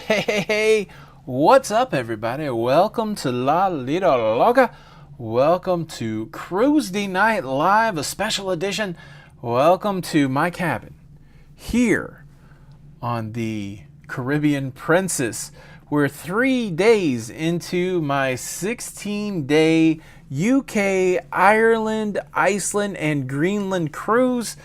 Hey, what's up, everybody? Welcome to La Little Loca. Welcome to Cruise the Night Live, a special edition. Welcome to my cabin here on the Caribbean Princess. We're 3 days into my 16-day UK, Ireland, Iceland, and Greenland cruise,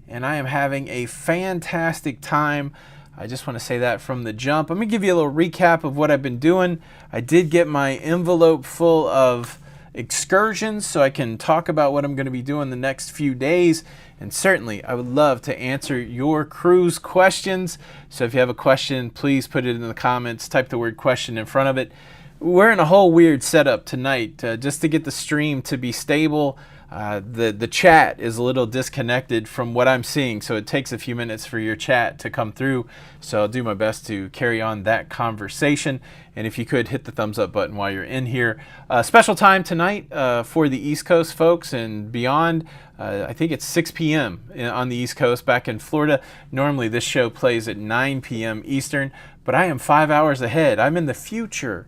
and I am having a fantastic time. I just want to say that from the jump. I'm going to give you a little recap of what I've been doing. I did get my envelope full of excursions so I can talk about what I'm going to be doing the next few days. And certainly, I would love to answer your cruise questions. So if you have a question, please put it in the comments. Type the word question in front of it. We're in a whole weird setup tonight just to get the stream to be stable. The chat is a little disconnected from what I'm seeing, so it takes a few minutes for your chat to come through. So I'll do my best to carry on that conversation. And if you could hit the thumbs up button while you're in here. Special time tonight for the East Coast folks and beyond. I think it's 6 p.m. on the East Coast back in Florida. Normally this show plays at 9 p.m. Eastern, but I am 5 hours ahead. I'm in the future.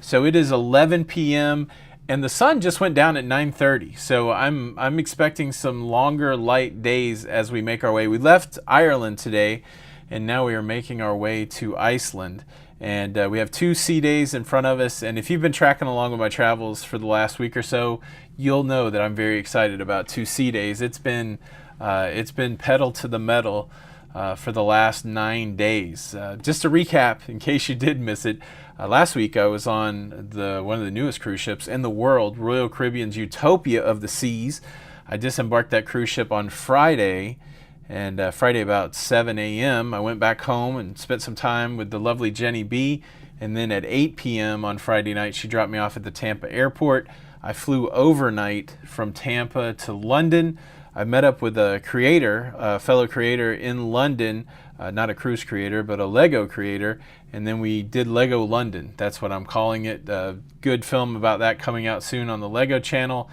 So it is 11 p.m. and the sun just went down at 9:30. So I'm expecting some longer light days as we make our way. We left Ireland today, and now we are making our way to Iceland. And we have 2 sea days in front of us. And if you've been tracking along with my travels for the last week or so, you'll know that I'm very excited about 2 sea days. It's been pedal to the metal for the last 9 days. Just to recap, in case you did miss it, last week I was on one of the newest cruise ships in the world, Royal Caribbean's Utopia of the Seas. I disembarked that cruise ship on Friday, and Friday about 7 a.m. I went back home and spent some time with the lovely Jenny B. And then at 8 p.m. on Friday night, she dropped me off at the Tampa airport. I flew overnight from Tampa to London. I met up with a creator, a fellow creator in London, not a cruise creator, but a Lego creator, and then we did Lego London. That's what I'm calling it. Good film about that coming out soon on the Lego channel.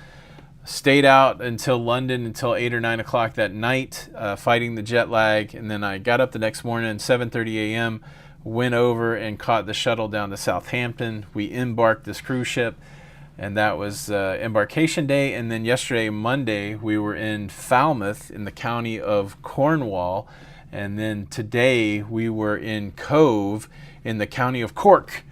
Stayed out until London until 8 or 9 o'clock that night, fighting the jet lag, and then I got up the next morning at 7:30 a.m., went over and caught the shuttle down to Southampton. We embarked this cruise ship, and that was embarkation day. And then yesterday, Monday, we were in Falmouth in the county of Cornwall. And then today we were in Cove in the county of Cork.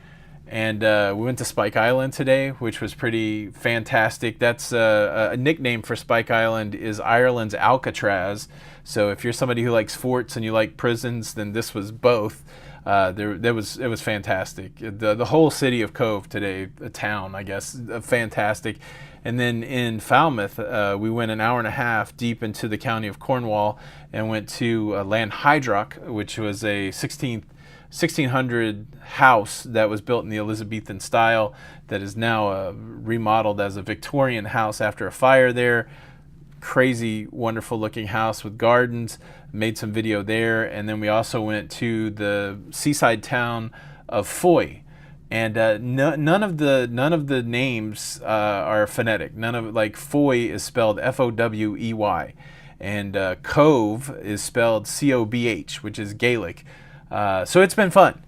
And we went to Spike Island today, which was pretty fantastic. That's a nickname for Spike Island is Ireland's Alcatraz. So if you're somebody who likes forts and you like prisons, then this was both. It was fantastic. The whole city of Cove today, a town, I guess, fantastic. And then in Falmouth, we went an hour and a half deep into the county of Cornwall and went to Lanhydrock, which was a 1600 house that was built in the Elizabethan style that is now remodeled as a Victorian house after a fire there. Crazy, wonderful looking house with gardens. Made some video there, and then we also went to the seaside town of Foy, and none of the names are phonetic. None of like Foy is spelled Fowey, and Cove is spelled Cobh, which is Gaelic. So it's been fun,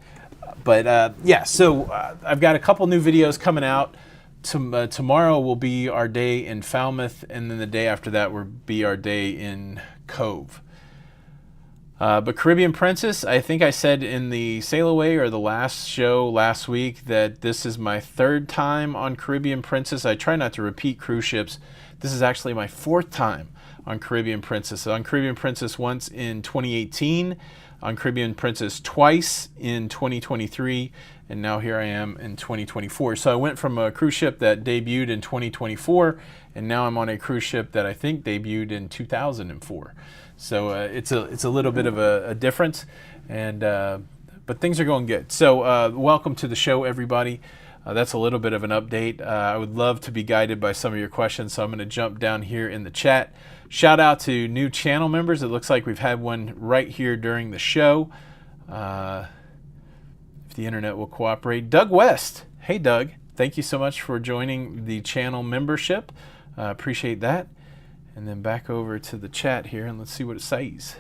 but yeah. So I've got a couple new videos coming out. Tomorrow will be our day in Falmouth, and then the day after that will be our day in Cove. But Caribbean Princess, I think I said in the Sail Away or the last show last week that this is my 3rd time on Caribbean Princess. I try not to repeat cruise ships. This is actually my 4th time on Caribbean Princess. So on Caribbean Princess once in 2018, on Caribbean Princess twice in 2023, and now here I am in 2024. So I went from a cruise ship that debuted in 2024, and now I'm on a cruise ship that I think debuted in 2004. So it's a little bit of a difference, and but things are going good. So welcome to the show, everybody. That's a little bit of an update. I would love to be guided by some of your questions, so I'm going to jump down here in the chat. Shout out to new channel members. It looks like we've had one right here during the show. If the internet will cooperate. Doug West. Hey, Doug. Thank you so much for joining the channel membership. Appreciate that. And then back over to the chat here, and let's see what it says.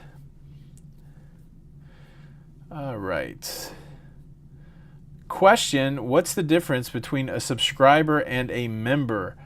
All right. Question, what's the difference between a subscriber and a member?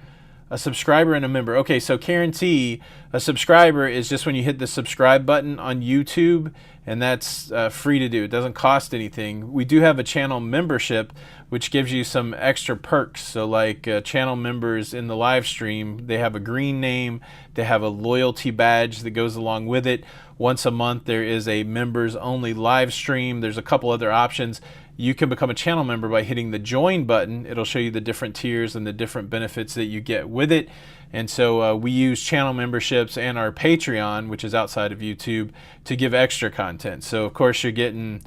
A subscriber and a member. Okay, so Karen T, a subscriber is just when you hit the subscribe button on YouTube, and that's free to do. It doesn't cost anything. We do have a channel membership, which gives you some extra perks. So like channel members in the live stream, they have a green name, they have a loyalty badge that goes along with it. Once a month, there is a members only live stream. There's a couple other options. You can become a channel member by hitting the join button. It'll show you the different tiers and the different benefits that you get with it. And so we use channel memberships and our Patreon, which is outside of YouTube, to give extra content. So of course you're getting,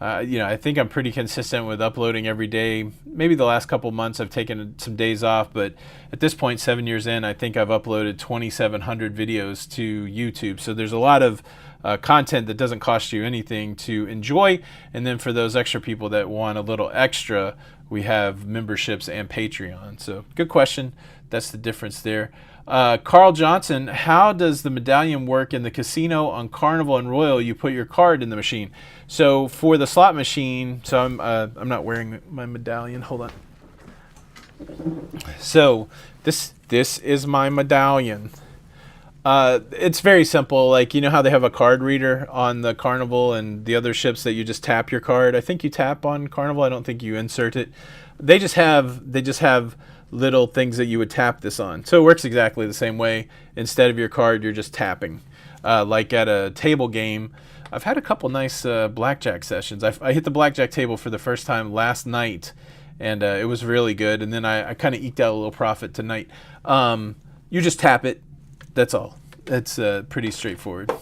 I think I'm pretty consistent with uploading every day. Maybe the last couple months I've taken some days off, but at this point, 7 years in, I think I've uploaded 2,700 videos to YouTube. So there's a lot of content that doesn't cost you anything to enjoy. And then for those extra people that want a little extra, we have memberships and Patreon. So good question. That's the difference there. Carl Johnson, how does the medallion work in the casino on Carnival and Royal? You put your card in the machine. So for the slot machine, so I'm not wearing my medallion. Hold on. So this is my medallion. It's very simple. Like, you know how they have a card reader on the Carnival and the other ships that you just tap your card? I think you tap on Carnival. I don't think you insert it. They just have little things that you would tap this on. So it works exactly the same way. Instead of your card, you're just tapping. Like at a table game, I've had a couple nice blackjack sessions. I hit the blackjack table for the first time last night, and it was really good. And then I kind of eked out a little profit tonight. You just tap it. That's all. It's pretty straightforward.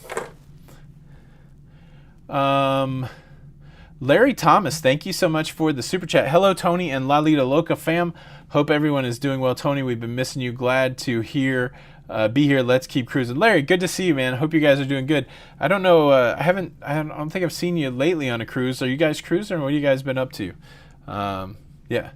Larry Thomas, thank you so much for the super chat. Hello, Tony and La Lita Loca fam. Hope everyone is doing well. Tony, we've been missing you. Glad to be here. Let's keep cruising. Larry, good to see you, man. Hope you guys are doing good. I don't know. I don't think I've seen you lately on a cruise. Are you guys cruising, or what have you guys been up to? Yeah.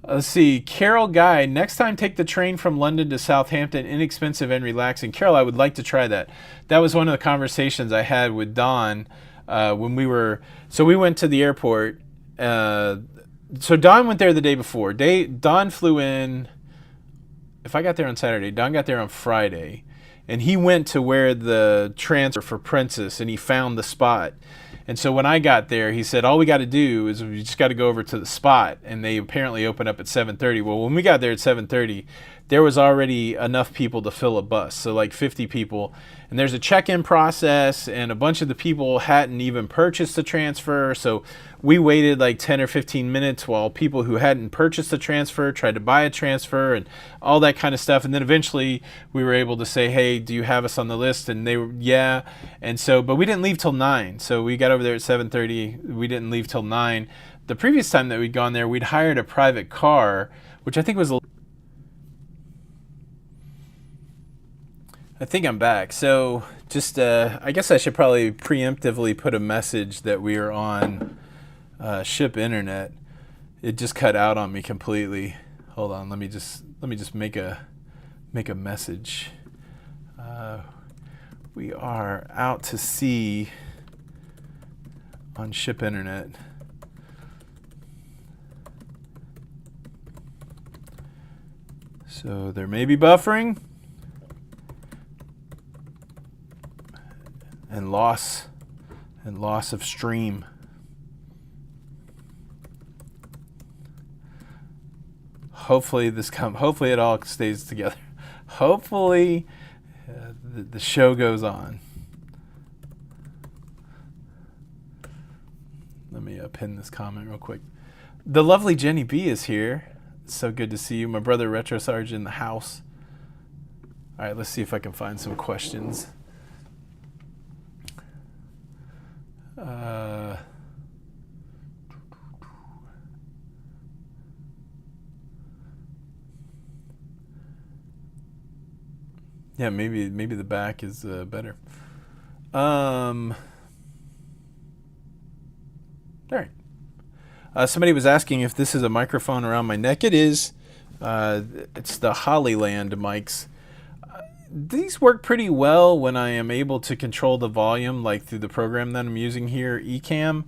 Let's see. Carol Guy, next time take the train from London to Southampton. Inexpensive and relaxing. Carol, I would like to try that. That was one of the conversations I had with Don when we went to the airport. So Don went there the day before. Don flew in, if I got there on Saturday, Don got there on Friday. And he went to where the transfer for Princess, and he found the spot. And so when I got there, he said, all we got to do is we just got to go over to the spot. And they apparently open up at 7:30. Well, when we got there at 7:30, there was already enough people to fill a bus. So like 50 people. And there's a check-in process, and a bunch of the people hadn't even purchased the transfer. So we waited like 10 or 15 minutes while people who hadn't purchased the transfer tried to buy a transfer and all that kind of stuff. And then eventually we were able to say, hey, do you have us on the list? And they were, yeah. And so, but we didn't leave till 9. So we got over there at 7:30. We didn't leave till 9. The previous time that we'd gone there, we'd hired a private car, which I think was I think I'm back. So just, I guess I should probably preemptively put a message that we are on ship internet. It just cut out on me completely. Hold on, let me just make a message. We are out to sea on ship internet. So there may be buffering and loss of stream. Hopefully hopefully it all stays together. Hopefully the show goes on. Let me pin this comment real quick. The lovely Jenny B is here. It's so good to see you. My brother Retro Sarge in the house. All right, let's see if I can find some questions. Yeah, maybe the back is better. All right. Somebody was asking if this is a microphone around my neck. It is. It's the Hollyland mics. these work pretty well when I am able to control the volume, like through the program that I'm using here, Ecamm.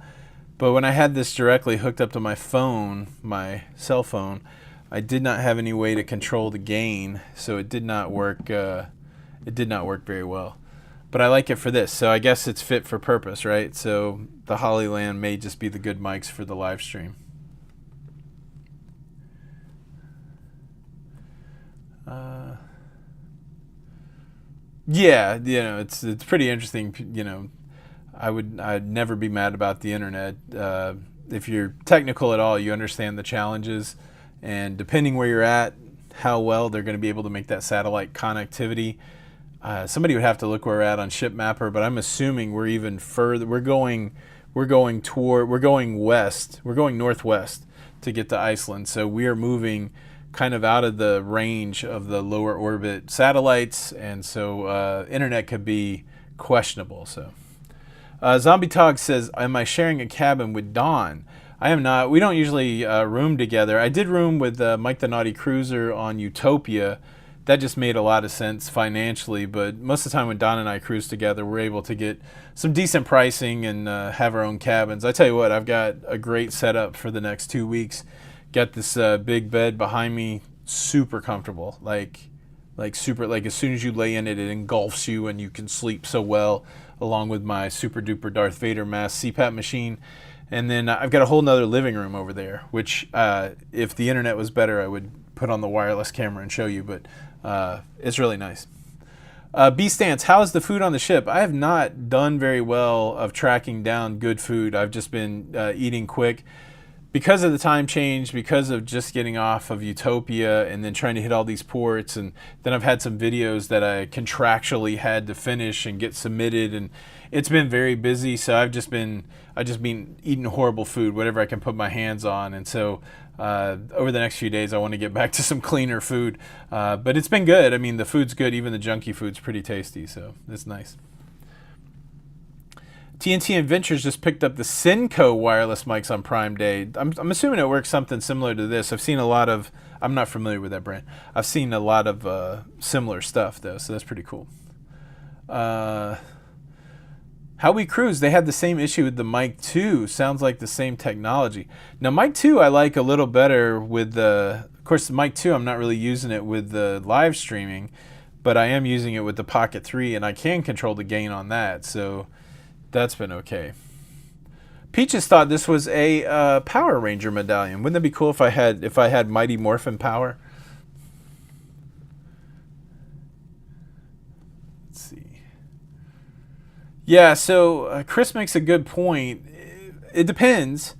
But when I had this directly hooked up to my phone, my cell phone, I did not have any way to control the gain, so it did not work. It did not work very well. But I like it for this, so I guess it's fit for purpose, right? So the Hollyland may just be the good mics for the live stream. Yeah, it's pretty interesting. I'd never be mad about the internet. If you're technical at all, you understand the challenges, and depending where you're at, how well they're going to be able to make that satellite connectivity. Somebody would have to look where we're at on ShipMapper, but I'm assuming we're even further. We're going west. We're going northwest to get to Iceland. So we are moving kind of out of the range of the lower orbit satellites, and so internet could be questionable. So Zombie Tog says, am I sharing a cabin with Don? I am not. We don't usually room together. I did room with Mike the Naughty Cruiser on Utopia. That just made a lot of sense financially, but most of the time when Don and I cruise together, we're able to get some decent pricing and have our own cabins. I tell you what, I've got a great setup for the next 2 weeks. Got this big bed behind me, super comfortable, like super, like as soon as you lay in it, it engulfs you and you can sleep so well, along with my super duper Darth Vader mask CPAP machine. And then I've got a whole nother living room over there, which if the internet was better, I would put on the wireless camera and show you, but it's really nice. B-Stance, how is the food on the ship? I have not done very well of tracking down good food. I've just been eating quick. Because of the time change, because of just getting off of Utopia and then trying to hit all these ports, and then I've had some videos that I contractually had to finish and get submitted, and it's been very busy. So I've just been eating horrible food, whatever I can put my hands on, and so over the next few days I want to get back to some cleaner food. But it's been good. I mean, the food's good. Even the junky food's pretty tasty, so it's nice. TNT Adventures just picked up the Synco wireless mics on Prime Day. I'm assuming it works something similar to this. I've seen a lot of, I'm not familiar with that brand. I've seen a lot of similar stuff though, so that's pretty cool. How We Cruise, they had the same issue with the Mic 2. Sounds like the same technology. Now Mic 2 I like a little better with the, of course the Mic 2 I'm not really using it with the live streaming, but I am using it with the Pocket 3 and I can control the gain on that, so that's been okay. Peaches thought this was a Power Ranger medallion. Wouldn't that be cool if I had Mighty Morphin power? Let's see. Yeah, so Chris makes a good point. It depends.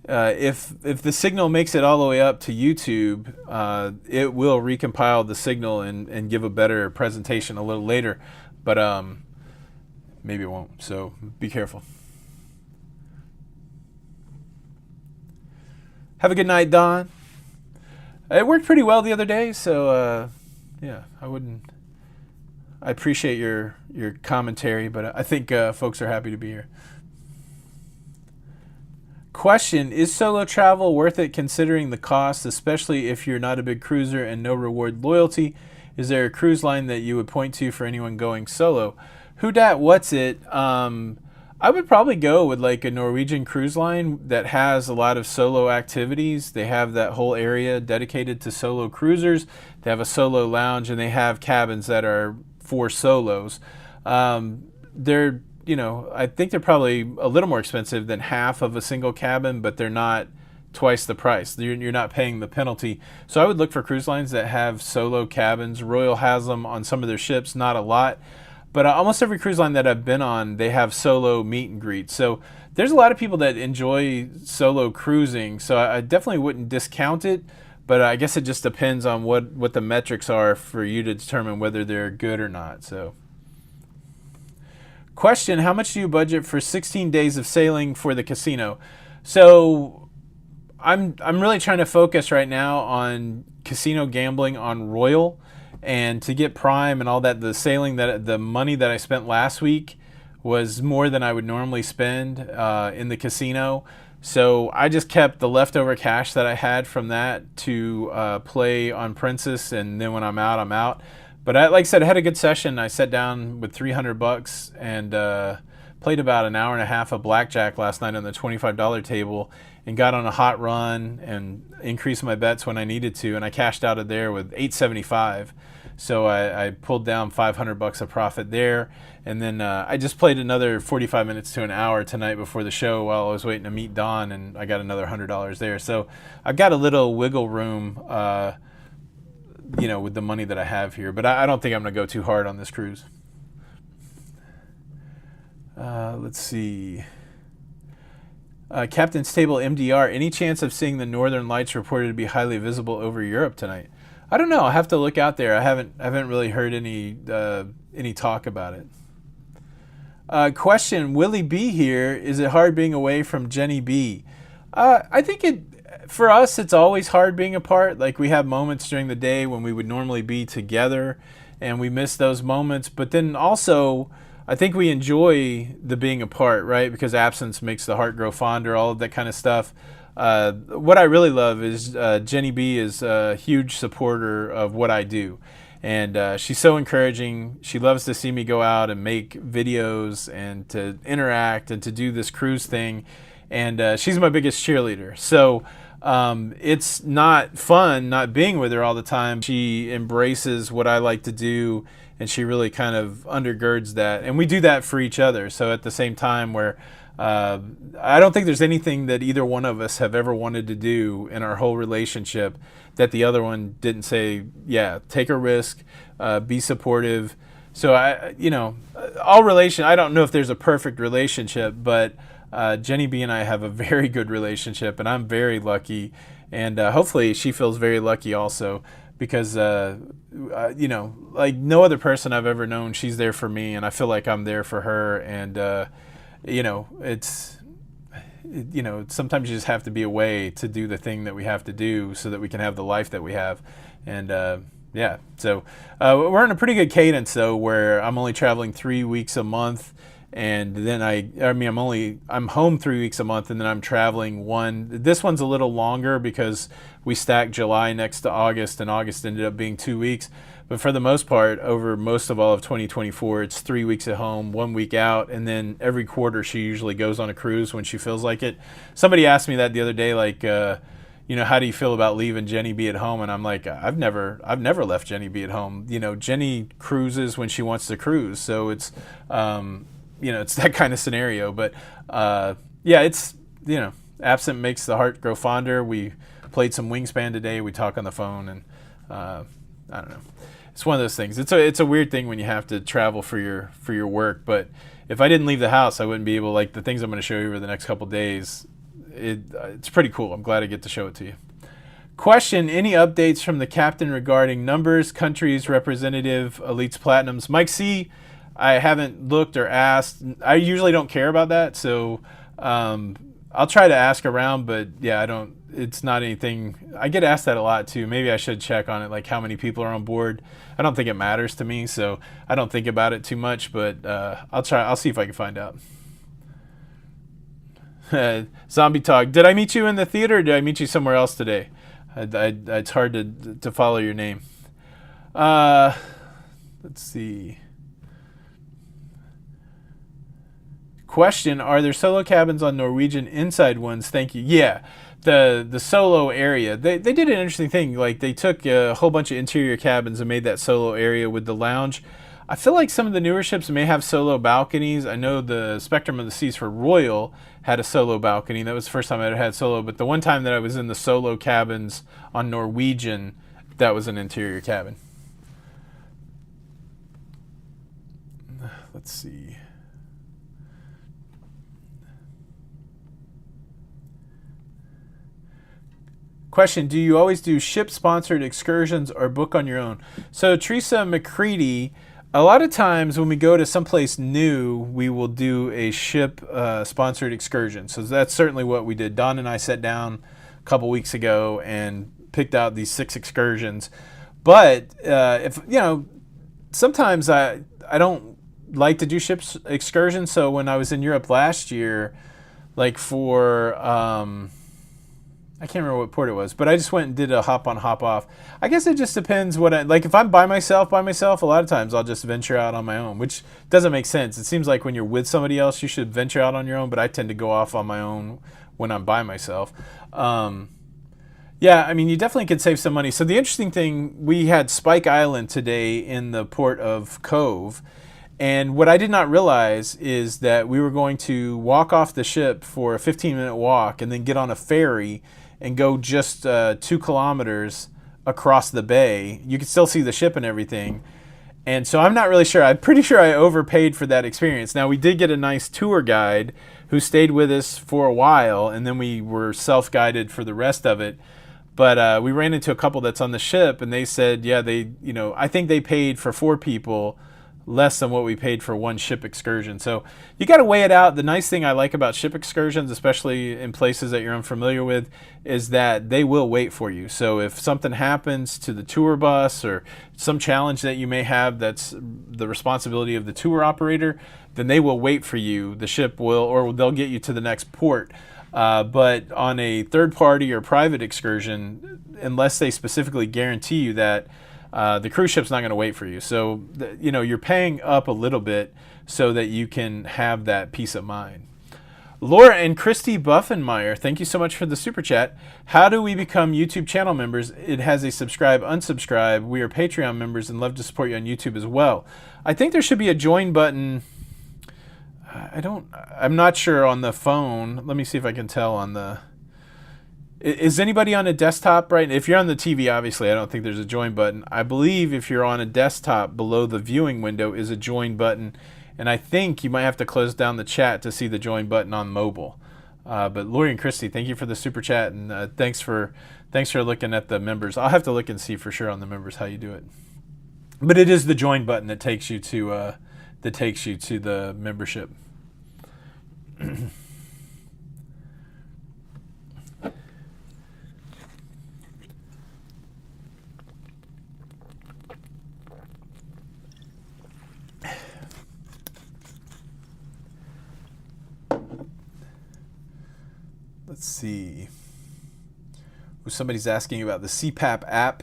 If the signal makes it all the way up to YouTube, it will recompile the signal and give a better presentation a little later. But maybe it won't, so be careful. Have a good night, Don. It worked pretty well the other day, so yeah, I appreciate your commentary, but I think folks are happy to be here. Question, is solo travel worth it considering the cost, especially if you're not a big cruiser and no reward loyalty? Is there a cruise line that you would point to for anyone going solo? Who dat, what's it? I would probably go with like a Norwegian cruise line that has a lot of solo activities. They have that whole area dedicated to solo cruisers. They have a solo lounge and they have cabins that are for solos. They're, I think they're probably a little more expensive than half of a single cabin, but they're not twice the price. You're not paying the penalty. So I would look for cruise lines that have solo cabins. Royal has them on some of their ships, not a lot. But almost every cruise line that I've been on, they have solo meet and greet. So there's a lot of people that enjoy solo cruising. So I definitely wouldn't discount it. But I guess it just depends on what the metrics are for you to determine whether they're good or not. So, question, how much do you budget for 16 days of sailing for the casino? So I'm really trying to focus right now on casino gambling on Royal. And to get Prime and all that, the money that I spent last week was more than I would normally spend in the casino. So I just kept the leftover cash that I had from that to play on Princess, and then when I'm out, I'm out. But like I said, I had a good session. I sat down with $300 and played about an hour and a half of blackjack last night on the $25 table, and got on a hot run and increased my bets when I needed to, and I cashed out of there with $875. So I pulled down $500 of profit there, and then I just played another 45 minutes to an hour tonight before the show while I was waiting to meet Don, and I got another $100 there. So I've got a little wiggle room, with the money that I have here, but I don't think I'm going to go too hard on this cruise. Let's see. Captain's Table MDR, any chance of seeing the Northern Lights reported to be highly visible over Europe tonight? I don't know. I have to look out there. I haven't really heard any talk about it. Question: Willie B here. Is it hard being away from Jenny B? I think for us it's always hard being apart. Like, we have moments during the day when we would normally be together, and we miss those moments. But then also, I think we enjoy the being apart, right? Because absence makes the heart grow fonder. All of that kind of stuff. What I really love is Jenny B is a huge supporter of what I do, and she's so encouraging. She loves to see me go out and make videos and to interact and to do this cruise thing, and she's my biggest cheerleader. So it's not fun not being with her all the time. She embraces what I like to do, and she really kind of undergirds that, and we do that for each other. So at the same time, where I don't think there's anything that either one of us have ever wanted to do in our whole relationship that the other one didn't say, yeah, take a risk, be supportive. So I don't know if there's a perfect relationship, but Jenny B and I have a very good relationship, and I'm very lucky, and hopefully she feels very lucky also, because like no other person I've ever known, she's there for me, and I feel like I'm there for her. And sometimes you just have to be away to do the thing that we have to do so that we can have the life that we have. And so we're in a pretty good cadence though, where I'm only traveling 3 weeks a month, and then I'm home 3 weeks a month, and then I'm traveling one. This one's a little longer because we stacked July next to August, and August ended up being 2 weeks. But for the most part, over most of all of 2024, it's 3 weeks at home, 1 week out, and then every quarter she usually goes on a cruise when she feels like it. Somebody asked me that the other day, like, how do you feel about leaving Jenny B at home? And I'm like, I've never left Jenny B at home. Jenny cruises when she wants to cruise, so it's it's that kind of scenario. But it's absent makes the heart grow fonder. We played some Wingspan today. We talk on the phone, and I don't know. It's one of those things. It's a weird thing when you have to travel for your work. But if I didn't leave the house, I wouldn't be able, like the things I'm going to show you over the next couple of days. It's pretty cool. I'm glad I get to show it to you. Question: any updates from the captain regarding numbers, countries, representative, elites, platinums? Mike C, I haven't looked or asked. I usually don't care about that, so I'll try to ask around, but yeah, I don't. It's not anything. I get asked that a lot too. Maybe I should check on it, like how many people are on board. I don't think it matters to me, so I don't think about it too much. But I'll try. I'll see if I can find out. Zombie Talk. Did I meet you in the theater, or did I meet you somewhere else today? It's hard to follow your name. Let's see. Question: are there solo cabins on Norwegian inside ones? Thank you. Yeah. The solo area, they did an interesting thing. Like, they took a whole bunch of interior cabins and made that solo area with the lounge. I feel like some of the newer ships may have solo balconies. I know the Spectrum of the Seas for Royal had a solo balcony. That was the first time I ever had solo. But the one time that I was in the solo cabins on Norwegian, that was an interior cabin. Let's see. Question: do you always do ship-sponsored excursions or book on your own? So Teresa McCready, a lot of times when we go to someplace new, we will do a ship-sponsored excursion. So that's certainly what we did. Don and I sat down a couple weeks ago and picked out these 6 excursions. But sometimes I don't like to do ship excursions. So when I was in Europe last year, like for I can't remember what port it was, but I just went and did a hop on, hop off. I guess it just depends what like if I'm by myself, a lot of times I'll just venture out on my own, which doesn't make sense. It seems like when you're with somebody else, you should venture out on your own, but I tend to go off on my own when I'm by myself. Yeah, I mean, you definitely could save some money. So the interesting thing, we had Spike Island today in the port of Cove. And what I did not realize is that we were going to walk off the ship for a 15-minute walk and then get on a ferry and go just 2 kilometers across the bay. You could still see the ship and everything. And so I'm not really sure. I'm pretty sure I overpaid for that experience. Now, we did get a nice tour guide who stayed with us for a while, and then we were self-guided for the rest of it. But we ran into a couple that's on the ship, and they said, yeah, I think they paid for 4 people less than what we paid for one ship excursion. So you got to weigh it out. The nice thing I like about ship excursions, especially in places that you're unfamiliar with, is that they will wait for you. So if something happens to the tour bus or some challenge that you may have that's the responsibility of the tour operator, then they will wait for you. The ship will, or they'll get you to the next port. But on a third party or private excursion, unless they specifically guarantee you that, the cruise ship's not going to wait for you. So, you're paying up a little bit so that you can have that peace of mind. Laura and Christy Buffenmeyer, thank you so much for the super chat. How do we become YouTube channel members? It has a subscribe, unsubscribe. We are Patreon members and love to support you on YouTube as well. I think there should be a join button. I'm not sure on the phone. Let me see if I can tell on the... Is anybody on a desktop right now? If you're on the TV, obviously, I don't think there's a join button. I believe if you're on a desktop, below the viewing window is a join button. And I think you might have to close down the chat to see the join button on mobile. But Lori and Christy, thank you for the super chat. And thanks for looking at the members. I'll have to look and see for sure on the members how you do it. But it is the join button that takes you to the membership. Let's see. Somebody's asking about the CPAP app.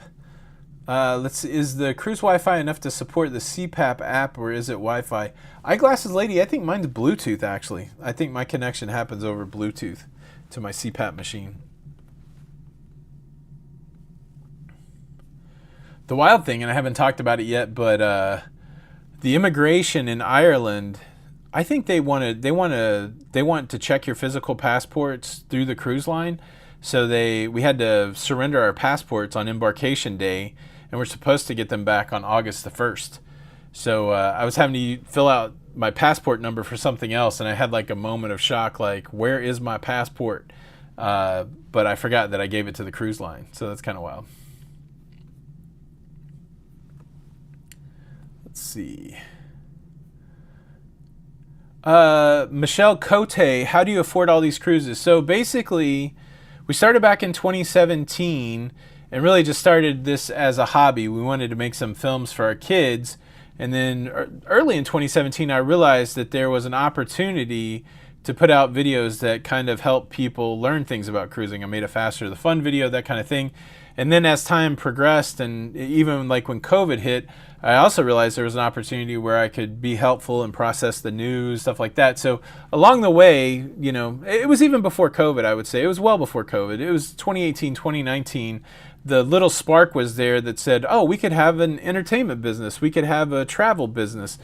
Is the cruise Wi-Fi enough to support the CPAP app, or is it Wi-Fi? Eyeglasses lady, I think mine's Bluetooth, actually. I think my connection happens over Bluetooth to my CPAP machine. The wild thing, and I haven't talked about it yet, but the immigration in Ireland, I think they want to check your physical passports through the cruise line. So we had to surrender our passports on embarkation day, and we're supposed to get them back on August the 1st. So I was having to fill out my passport number for something else, and I had like a moment of shock, like, where is my passport? But I forgot that I gave it to the cruise line, so that's kind of wild. Let's see. Michelle Cote, how do you afford all these cruises? So basically, we started back in 2017 and really just started this as a hobby. We wanted to make some films for our kids. And then early in 2017, I realized that there was an opportunity to put out videos that kind of help people learn things about cruising. I made a Faster the Fun video, that kind of thing. And then as time progressed, and even like when COVID hit, I also realized there was an opportunity where I could be helpful and process the news, stuff like that. So along the way, it was even before COVID, I would say. It was well before COVID. It was 2018, 2019. The little spark was there that said, oh, we could have an entertainment business. We could have a travel business.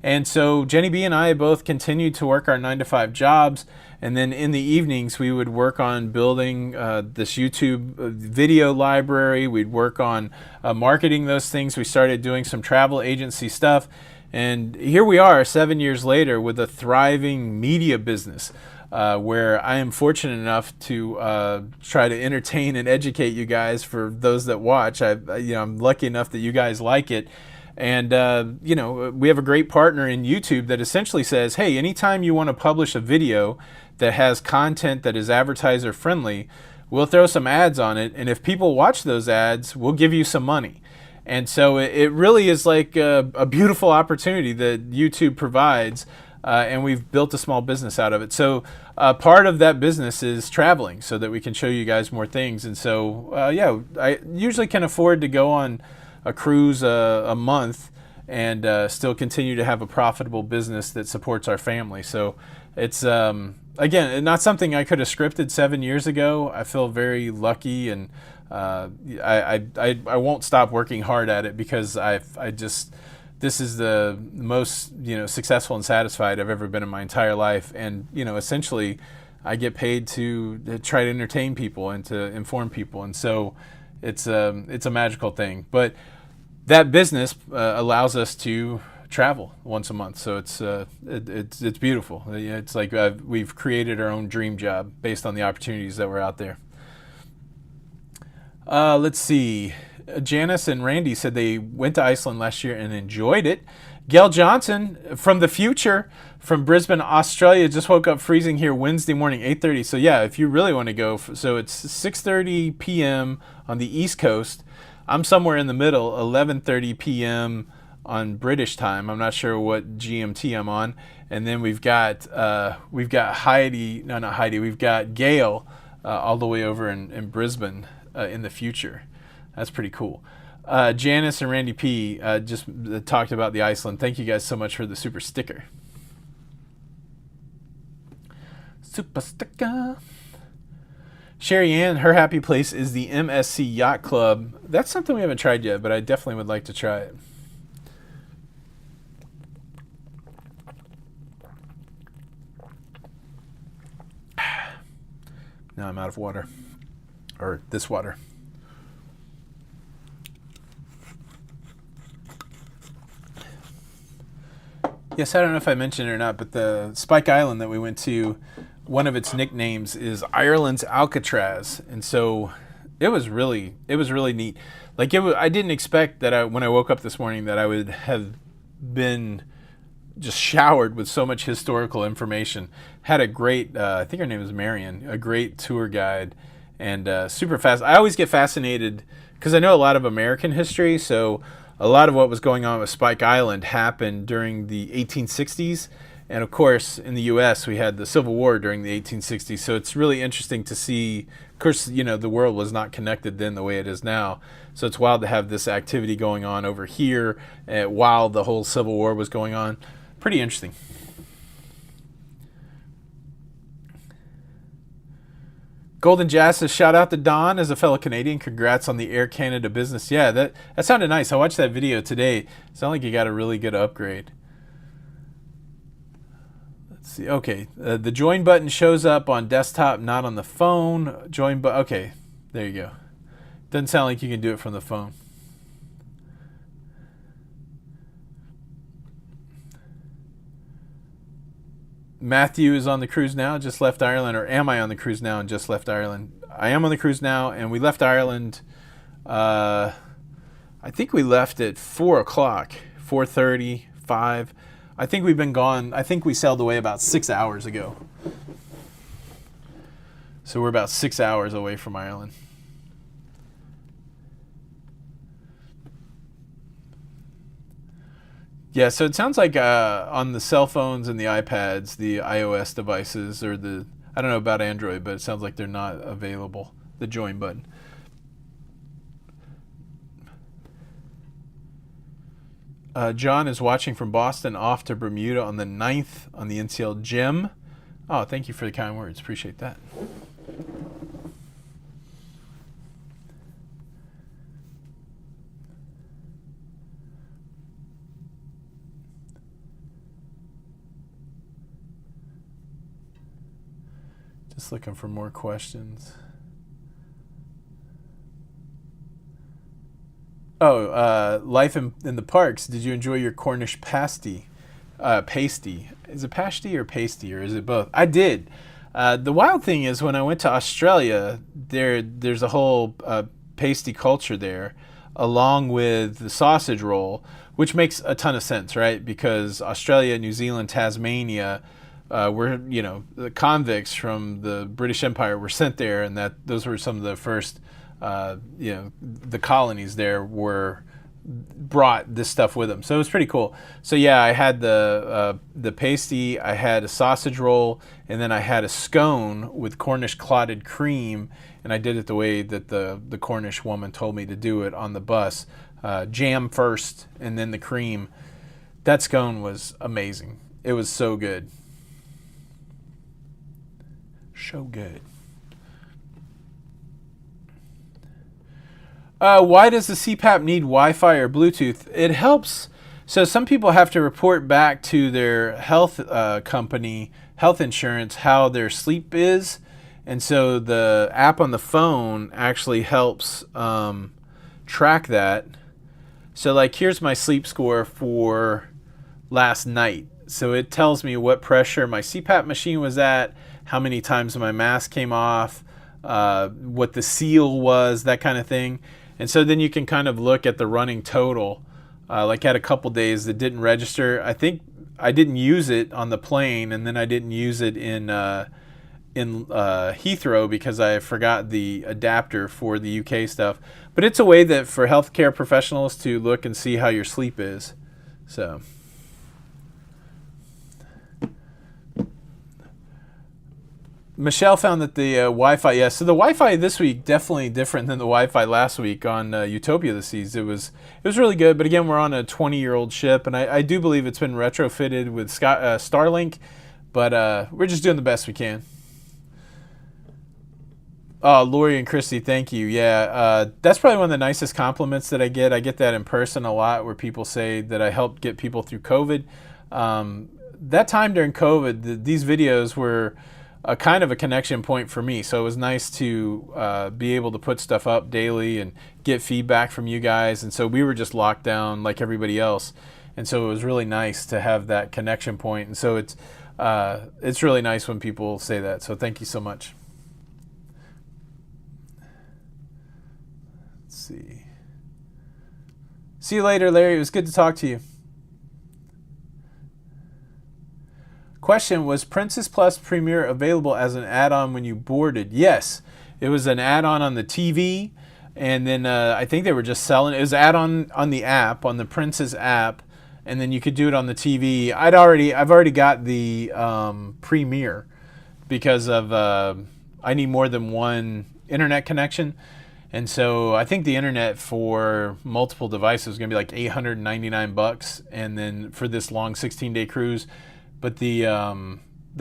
And so Jenny B and I both continued to work our 9-to-5 jobs. And then in the evenings, we would work on building this YouTube video library. We'd work on marketing those things. We started doing some travel agency stuff. And here we are 7 years later with a thriving media business where I am fortunate enough to try to entertain and educate you guys for those that watch. I'm lucky enough that you guys like it. And, we have a great partner in YouTube that essentially says, hey, anytime you want to publish a video that has content that is advertiser friendly, we'll throw some ads on it. And if people watch those ads, we'll give you some money. And so it really is like a beautiful opportunity that YouTube provides and we've built a small business out of it. So part of that business is traveling so that we can show you guys more things. And so, I usually can afford to go on a cruise a month and still continue to have a profitable business that supports our family. So it's, again, not something I could have scripted 7 years ago. I feel very lucky, and I won't stop working hard at it because this is the most, successful and satisfied I've ever been in my entire life. And, essentially I get paid to try to entertain people and to inform people. And so it's a magical thing. But that business allows us to travel once a month. So it's beautiful. It's like we've created our own dream job based on the opportunities that were out there. Let's see. Janice and Randy said they went to Iceland last year and enjoyed it. Gail Johnson from the future, from Brisbane, Australia, just woke up freezing here Wednesday morning, 8:30. So yeah, if you really want to go, so it's 6:30 p.m. on the East Coast. I'm somewhere in the middle, 11:30 p.m. on British time. I'm not sure what GMT I'm on. And then we've got Heidi, no, not Heidi. We've got Gail all the way over in Brisbane in the future. That's pretty cool. Janice and Randy P. Just talked about the Iceland. Thank you guys so much for the super sticker. Super sticker. Sherry Ann, her happy place is the MSC Yacht Club. That's something we haven't tried yet, but I definitely would like to try it. Now I'm out of water. Or this water. Yes, I don't know if I mentioned it or not, but the Spike Island that we went to, one of its nicknames is Ireland's Alcatraz, and so it was really neat. Like I didn't expect that when I woke up this morning that I would have been just showered with so much historical information. Had a great, I think her name is Marion, a great tour guide, and super fast. I always get fascinated because I know a lot of American history, so a lot of what was going on with Spike Island happened during the 1860s. And of course, in the U.S., we had the Civil War during the 1860s. So it's really interesting to see, of course, the world was not connected then the way it is now. So it's wild to have this activity going on over here while the whole Civil War was going on. Pretty interesting. Golden Jazz says, shout out to Don as a fellow Canadian. Congrats on the Air Canada business. Yeah, that sounded nice. I watched that video today. It sounded like you got a really good upgrade. Let's see. Okay, the join button shows up on desktop, not on the phone. Join button. Okay, there you go. Doesn't sound like you can do it from the phone. Matthew is on the cruise now, just left Ireland, or am I on the cruise now and just left Ireland? I am on the cruise now, and we left Ireland, I think we left at 4 o'clock, 4:30, 5. I think we've been gone, I think we sailed away about 6 hours ago. So we're about 6 hours away from Ireland. Yeah, so it sounds like on the cell phones and the iPads, the iOS devices, or I don't know about Android, but it sounds like they're not available, the join button. John is watching from Boston off to Bermuda on the 9th on the NCL Gym. Oh, thank you for the kind words. Appreciate that. Just looking for more questions. Oh, life in the parks. Did you enjoy your Cornish pasty? Pasty. Is it pasty or pasty, or is it both? I did. The wild thing is when I went to Australia, there's a whole pasty culture there, along with the sausage roll, which makes a ton of sense, right? Because Australia, New Zealand, Tasmania, the convicts from the British Empire were sent there, and those were some of the first, the colonies there were brought this stuff with them. So it was pretty cool. So yeah, I had the pasty, I had a sausage roll, and then I had a scone with Cornish clotted cream, and I did it the way that the Cornish woman told me to do it on the bus. Jam first, and then the cream. That scone was amazing. It was so good. So good. Why does the CPAP need Wi-Fi or Bluetooth? It helps. So some people have to report back to their health company, health insurance, how their sleep is. And so the app on the phone actually helps track that. So like, here's my sleep score for last night. So it tells me what pressure my CPAP machine was at, how many times my mask came off, what the seal was, that kind of thing. And so then you can kind of look at the running total. Like, had a couple days that didn't register. I think I didn't use it on the plane, and then I didn't use it in Heathrow because I forgot the adapter for the UK stuff. But it's a way that for healthcare professionals to look and see how your sleep is. So. Michelle found that the Wi-Fi, yeah, so the Wi-Fi this week definitely different than the Wi-Fi last week on Utopia of the Seas. It was really good, but again, we're on a 20-year-old ship, and I do believe it's been retrofitted with Starlink, but we're just doing the best we can. Oh, Lori and Christy, thank you. Yeah, that's probably one of the nicest compliments that I get. I get that in person a lot, where people say that I helped get people through COVID. That time during COVID, these videos were a kind of a connection point for me. So it was nice to be able to put stuff up daily and get feedback from you guys. And so we were just locked down like everybody else. And so it was really nice to have that connection point. And so it's really nice when people say that. So thank you so much. Let's see. See you later, Larry. It was good to talk to you. Question, was Princess Plus Premier available as an add-on when you boarded? Yes, it was an add-on on the TV, and then I think they were just selling it. It was add-on on the app, on the Princess app, and then you could do it on the TV. I've already got the Premier because of I need more than one internet connection, and so I think the internet for multiple devices is going to be like $899, and then for this long 16-day cruise. But the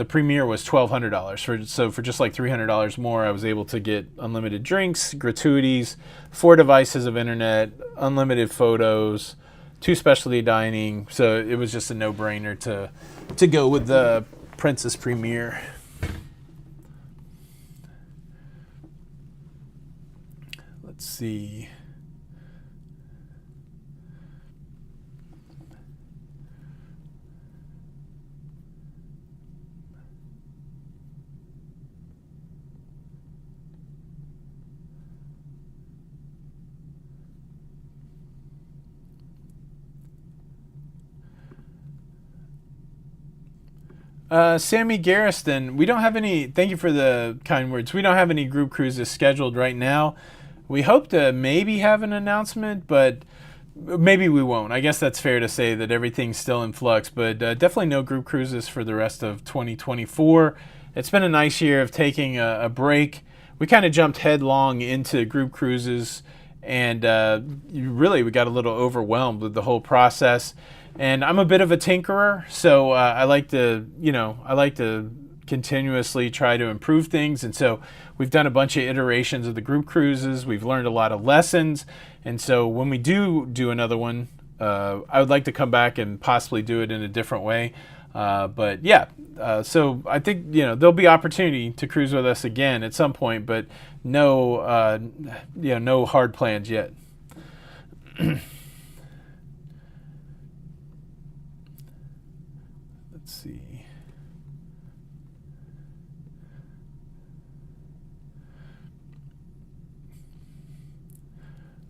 Premier was $1,200. So for just like $300 more, I was able to get unlimited drinks, gratuities, 4 devices of internet, unlimited photos, 2 specialty dining. So it was just a no-brainer to go with the Princess Premier. Let's see. Sammy Garriston, we don't have any, thank you for the kind words. We don't have any group cruises scheduled right now. We hope to maybe have an announcement, but maybe we won't. I guess that's fair to say that everything's still in flux, but definitely no group cruises for the rest of 2024. It's been a nice year of taking a break. We kind of jumped headlong into group cruises, and really we got a little overwhelmed with the whole process. And I'm a bit of a tinkerer, so I like to continuously try to improve things. And so we've done a bunch of iterations of the group cruises. We've learned a lot of lessons. And so when we do another one, I would like to come back and possibly do it in a different way. But yeah, so I think, there'll be opportunity to cruise with us again at some point, but no hard plans yet. Let's see.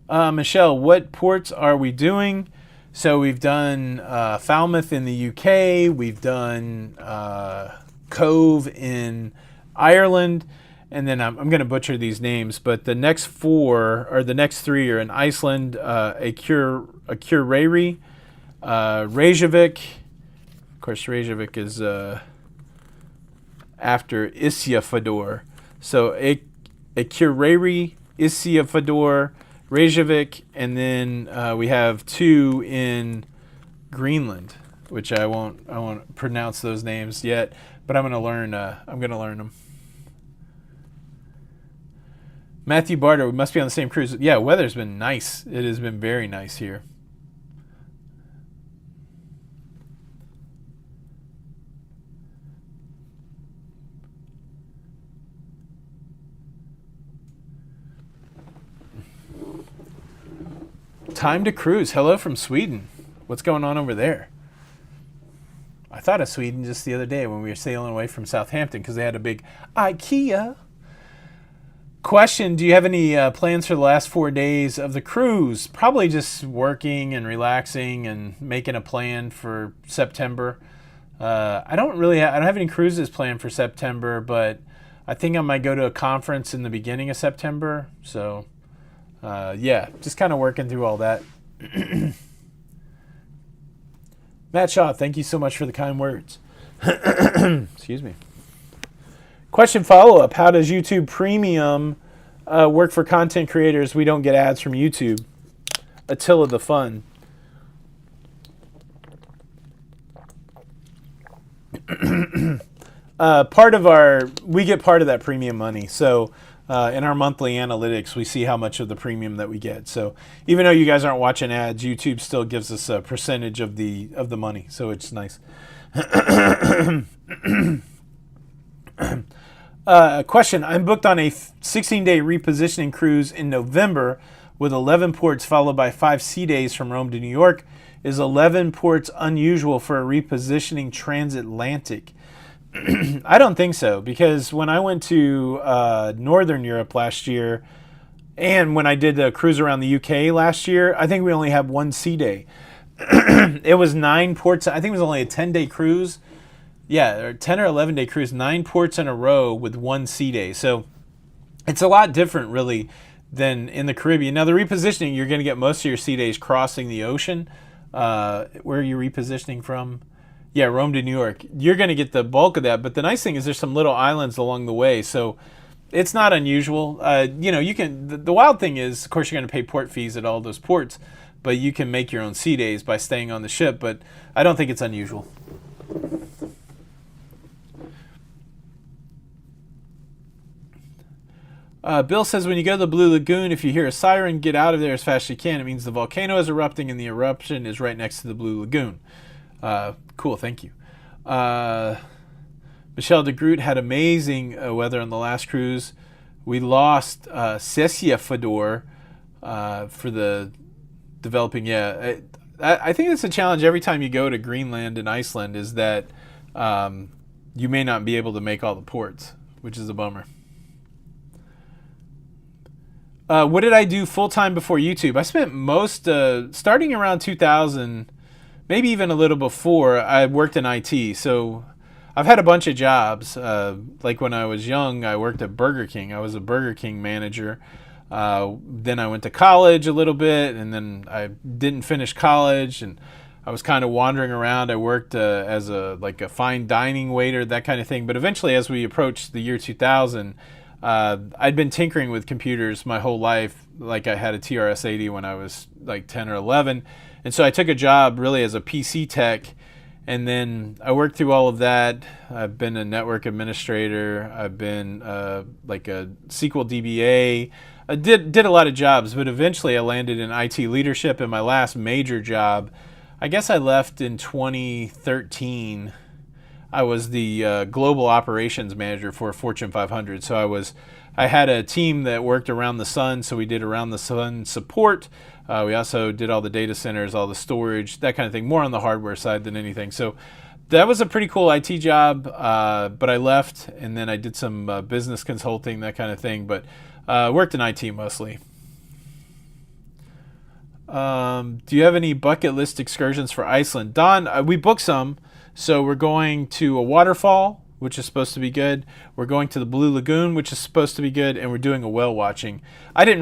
Michelle, what ports are we doing? So we've done Falmouth in the UK, we've done Cove in Ireland, and then I'm going to butcher these names, but the next three are in Iceland, Akureyri, Reykjavik. Of course, Reykjavik is after Isafjordur. So Akureyri, Isafjordur, Reykjavik, and then we have two in Greenland, which I won't pronounce those names yet, but I'm gonna learn them. Matthew Barter, we must be on the same cruise. Yeah, weather's been nice. It has been very nice here. Time to cruise. Hello from Sweden. What's going on over there? I thought of Sweden just the other day when we were sailing away from Southampton because they had a big IKEA. Question, do you have any plans for the last 4 days of the cruise? Probably just working and relaxing and making a plan for September. I don't have any cruises planned for September, but I think I might go to a conference in the beginning of September. So, yeah, just kind of working through all that. Matt Shaw, thank you so much for the kind words. Excuse me. Question follow-up. How does YouTube Premium work for content creators? We don't get ads from YouTube. Attila the Fun. We get part of that premium money. So in our monthly analytics, we see how much of the premium that we get. So even though you guys aren't watching ads, YouTube still gives us a percentage of the money. So it's nice. Question, I'm booked on a 16-day repositioning cruise in November with 11 ports followed by 5 sea days from Rome to New York. Is 11 ports unusual for a repositioning transatlantic? I don't think so, because when I went to Northern Europe last year and when I did the cruise around the UK last year, I think we only had 1 sea day. It was 9 ports. I think it was only a 10-day cruise. Yeah, or 10 or 11-day cruise, 9 ports in a row with 1 sea day. So it's a lot different, really, than in the Caribbean. Now, the repositioning, you're going to get most of your sea days crossing the ocean. Where are you repositioning from? Yeah, Rome to New York. You're going to get the bulk of that. But the nice thing is there's some little islands along the way. So it's not unusual. You can. The wild thing is, of course, you're going to pay port fees at all those ports. But you can make your own sea days by staying on the ship. But I don't think it's unusual. Bill says, when you go to the Blue Lagoon, if you hear a siren, get out of there as fast as you can. It means the volcano is erupting and the eruption is right next to the Blue Lagoon. Cool, thank you. Michelle de Groot had amazing weather on the last cruise. We lost Sesjafjordur for the developing. Yeah, I think it's a challenge every time you go to Greenland and Iceland is that you may not be able to make all the ports, which is a bummer. What did I do full-time before YouTube? I spent starting around 2000, maybe even a little before, I worked in IT. So I've had a bunch of jobs. Like when I was young, I worked at Burger King. I was a Burger King manager. Then I went to college a little bit, and then I didn't finish college, and I was kind of wandering around. I worked as a fine dining waiter, that kind of thing. But eventually, as we approached the year 2000, I'd been tinkering with computers my whole life. Like I had a TRS-80 when I was like 10 or 11. And so I took a job really as a PC tech. And then I worked through all of that. I've been a network administrator. I've been like a SQL DBA. I did a lot of jobs, but eventually I landed in IT leadership. And my last major job, I guess I left in 2013. I was the global operations manager for Fortune 500. So I had a team that worked around the sun. So we did around the sun support. We also did all the data centers, all the storage, that kind of thing, more on the hardware side than anything. So that was a pretty cool IT job, but I left, and then I did some business consulting, that kind of thing, but worked in IT mostly. Do you have any bucket list excursions for Iceland? Don, we booked some. So we're going to a waterfall which is supposed to be good. We're going to the Blue Lagoon, which is supposed to be good, and we're doing a whale watching. I didn't